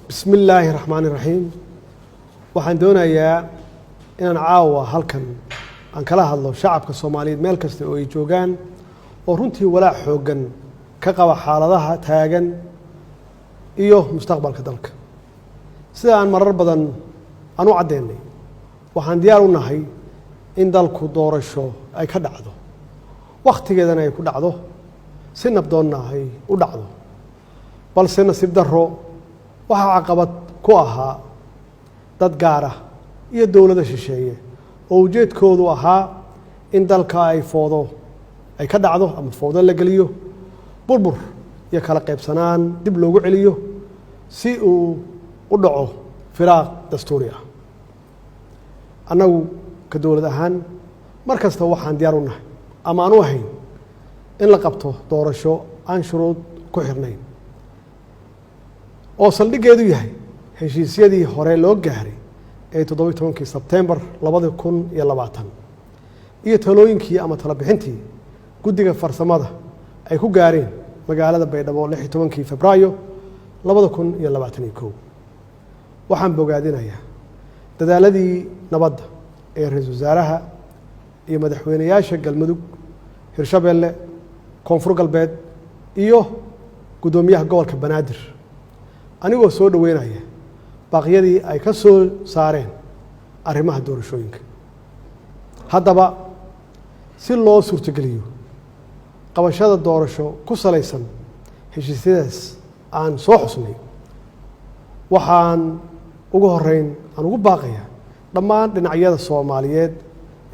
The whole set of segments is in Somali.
بسم الله الرحمن الرحيم waxaan doonayaa inaan caawa halkan aan kala hadlo shacabka Soomaaliyeed meel kasta oo ay joogaan oo runtii walaac xoogan ka qaba xaaladaha taagan iyo mustaqbalka dalka sida aan marar badan aan u cadeynay waxaan diyaar u nahay in dalku doorasho ay ka dhacdo waqtigeedana ay ku dhacdo si nabdoonahay u dhacdo balse nasiib darro waxa caqabad ku ahaa dad gaar ah iyo dawladda shisheeye oo ujeedkoodu ahaa in dalka ay foodo ay ka dhacdo ama foodo la geliyo burbur iyo kala qaybsanaan dib loogu celiyo si uu u dhaco firaaq dastuuri ah annagu ka dawlad ahaan markasta waxaan diyaar u nahay ama aan u ahayn in la qabto doorasho aan shuruud ku xirnayn oo saldhigeedu yahay heshiisyadii hore loo gaaray ee 17 Sebtembar 2020 iyo talooyinkii ama tala bixintii guddiga farsamada ay ku gaareen magaalada Baydhabo 16 Febraayo 2021 waxaan bogaadinayaa dadaaladii nabadda ee ra'iisul wasaaraha iyo madaxweynayaasha Galmudug Hirshabelle Koonfur Galbeed iyo gudoomiyaha gobolka Banaadir anigoo soo dhaweynaya baaqyadii ay ka soo saareen arrimaha doorashooyinka haddaba si loo suurtageliyo qabashada doorasho ku salaysan heshiisyadaas aan soo xusnay waxaan ugu horeyn aan ugu baaqayaa dhammaan dhinacyada Soomaaliyeed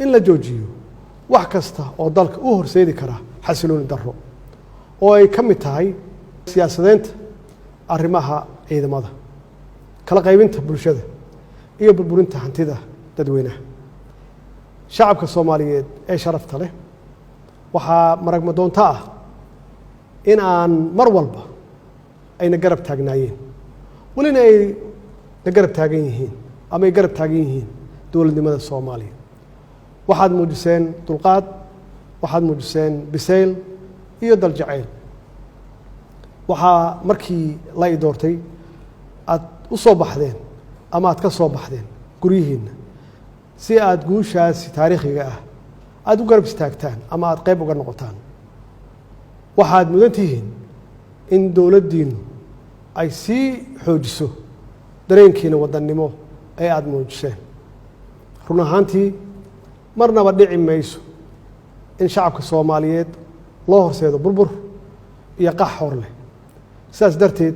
in la joojiyo wax kasta oo dalka u horseedi kara xasilooni darro oo ay ka mid tahay siyaasadeynta arrimaha ciidamada kala qaybinta bulshada iyo burburinta hantida dadweynaha shacabka Soomaaliyeed ee sharafta leh waxaa maragma doonta ah in aan mar walba ayna garab taagnaayeen walina ay garab taagan yihiin ama ay garab taagan yihiin dawladnimada Soomaaliya waxaad muujiseen dulqaad waxaad muujiseen bisayl iyo dal jacayl waxaa markii la i doortay aad u soo baxdeen ama aad ka soo baxdeen guryihiinna si aad guushaasi taariikhiga ah aad u garab istaagtaan ama aad qayb uga noqotaan waxaad mudan tihiin in dawladdiinu ay sii xoojiso dareenkiina wadannimo ee aad muujiseen run ahaantii marnaba dhici mayso in shacabka Soomaaliyeed loo horseedo burbur iyo qax hor leh sidaas darteed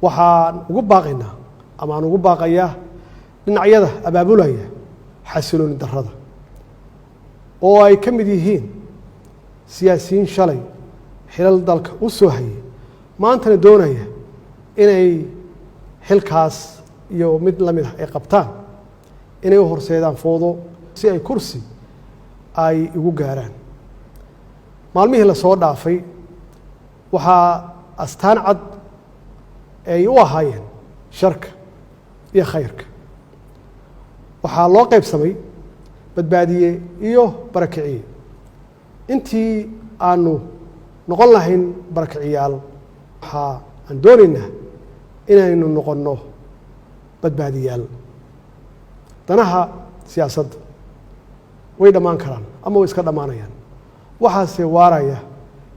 waxaan ugu baaqaynaa ama aan ugu baaqayaa dhinacyada abaabulaya xasilooni darrada oo ay ka mid yihiin siyaasiyiin shalay xilal dalka u soo hayay maantana doonaya inay xilkaas iyo mid la mid ah ay qabtaan inay u horseedaan foodo si ay kursi ay ugu gaaraan maalmihii la soo dhaafay waxaa astaan cad ay u ahaayeen sharka iyo khayrka waxaa loo qaybsamay badbaadiye iyo barakiciye intii aanu noqon lahayn barakiciyaal waxaa aan doonaynaa inaynu noqonno badbaadiyaal danaha siyaasadda way dhammaan karaan ama way iska dhammaanayaan waxaase waaraya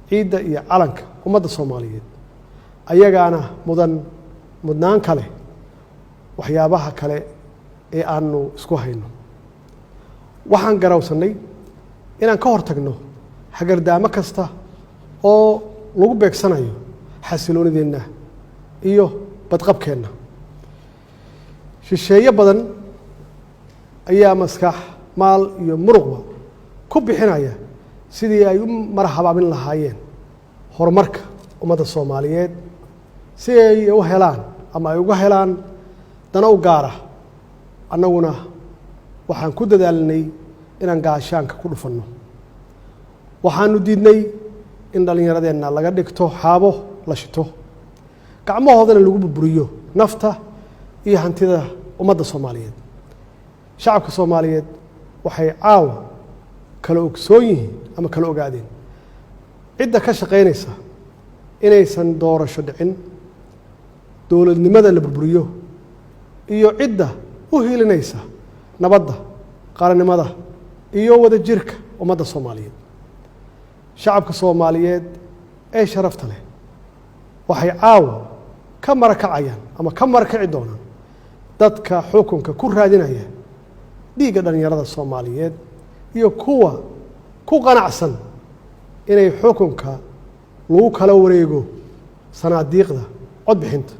ciidda iyo calanka ummadda Soomaaliyeed ayagaana mudnaan kale waxyaabaha kale ee aanu isku hayno waxaan garawsanay inaan ka hortagno hagardaamo kasta oo lagu beegsanayo xasiloonideenna iyo badqabkeenna shisheeye badan ayaa maskax maal iyo muruqba ku bixinaya sidii ay u marhabaabin lahaayeen horumarka ummadda Soomaaliyeed si ay u helaan ama ay uga helaan dana u gaara annaguna waxaan ku dadaalnay inaan gaashaanka ku dhufanno waxaanu diidnay in dhalinyaradeenna laga dhigto xaabo la shito gacmahoodana lagu burburiyo nafta iyo hantida ummadda Soomaaliyeed shacabka Soomaaliyeed waxay caawa kala ogsoon yihiin ama kala ogaadeen cidda ka shaqeynaysa inaysan doorasho dhicin dowladnimada la burburiyo iyo cidda u hiilinaysa nabadda qaranimada iyo wadajirka ummadda Soomaaliyeed shacabka Soomaaliyeed ee sharafta leh waxay caawa ka marakacayaan ama ka marakaci doonaan dadka xukunka ku raadinaya dhiigga dhalinyarada Soomaaliyeed iyo kuwa ku qanacsan inay xukunka lagu kala wareego sanaadiiqda codbixinta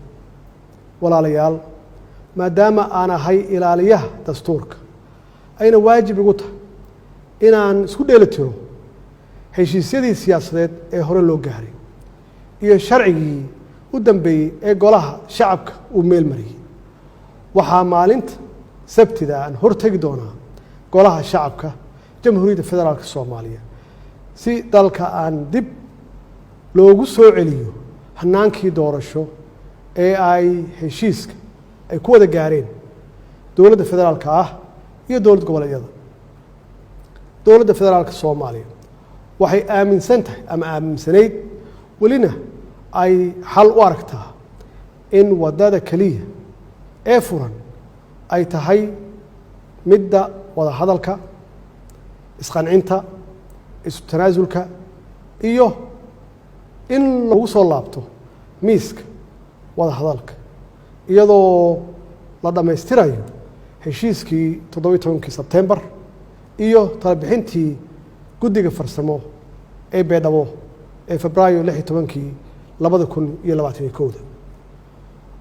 walaalayaal maadaama aan ahay ilaaliyaha dastuurka ayna waajib igu tahay inaan isku dheelitiro heshiisyadii siyaasadeed ee hore loo gaaray iyo sharcigii u dambeeyey ee golaha shacabka uu meel mariyey waxaa maalinta sabtida aan hortagi doonaa golaha shacabka jamhuuriyadda federaalka Soomaaliya si dalka aan dib loogu soo celiyo hanaankii doorasho ee ay heshiiska ay ku wada gaareen dowladda federaalka ah iyo dowlad goboleedyada dowladda federaalka Soomaaliya waxay aaminsan tahay ama aaminsanayd welina ay xal u aragtaa in wadada kaliya ee furan ay tahay midda wada hadalka isqancinta isu tanaasulka iyo in lagu soo laabto miiska wada hadalka iyadoo la dhammaystirayo heshiiskii 17 Sebtembar iyo talabixintii guddiga farsamo ee Beedhabo ee Febraayo 16 2021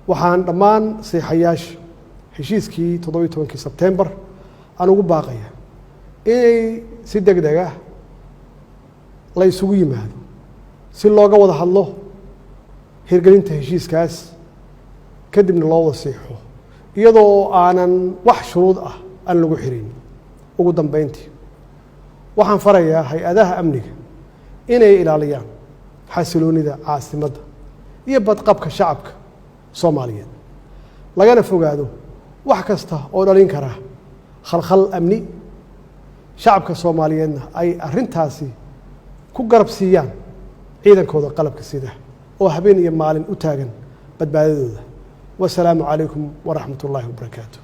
waxaan dhammaan saxiixayaasha heshiiskii 17 Sebtembar aan ugu baaqaya inay si degdeg ah la isugu yimaado si looga wada hadlo hirgelinta heshiiskaas kadibna loo wada saxiixo iyadoo aanan wax shuruud ah aan lagu xirin ugu dambeyntii waxaan farayaa hay-adaha amniga inay ilaaliyaan xasiloonida caasimadda iyo badqabka shacabka Soomaaliyeed lagana fogaado wax kasta oo dhalin kara khalkhal amni shacabka Soomaaliyeedna ay arrintaasi ku garab siiyaan ciidankooda qalabka sida oo habeen iyo maalin u taagan badbaadadooda wassalaamu calaykum waraxmatullaahi wabarakaatuh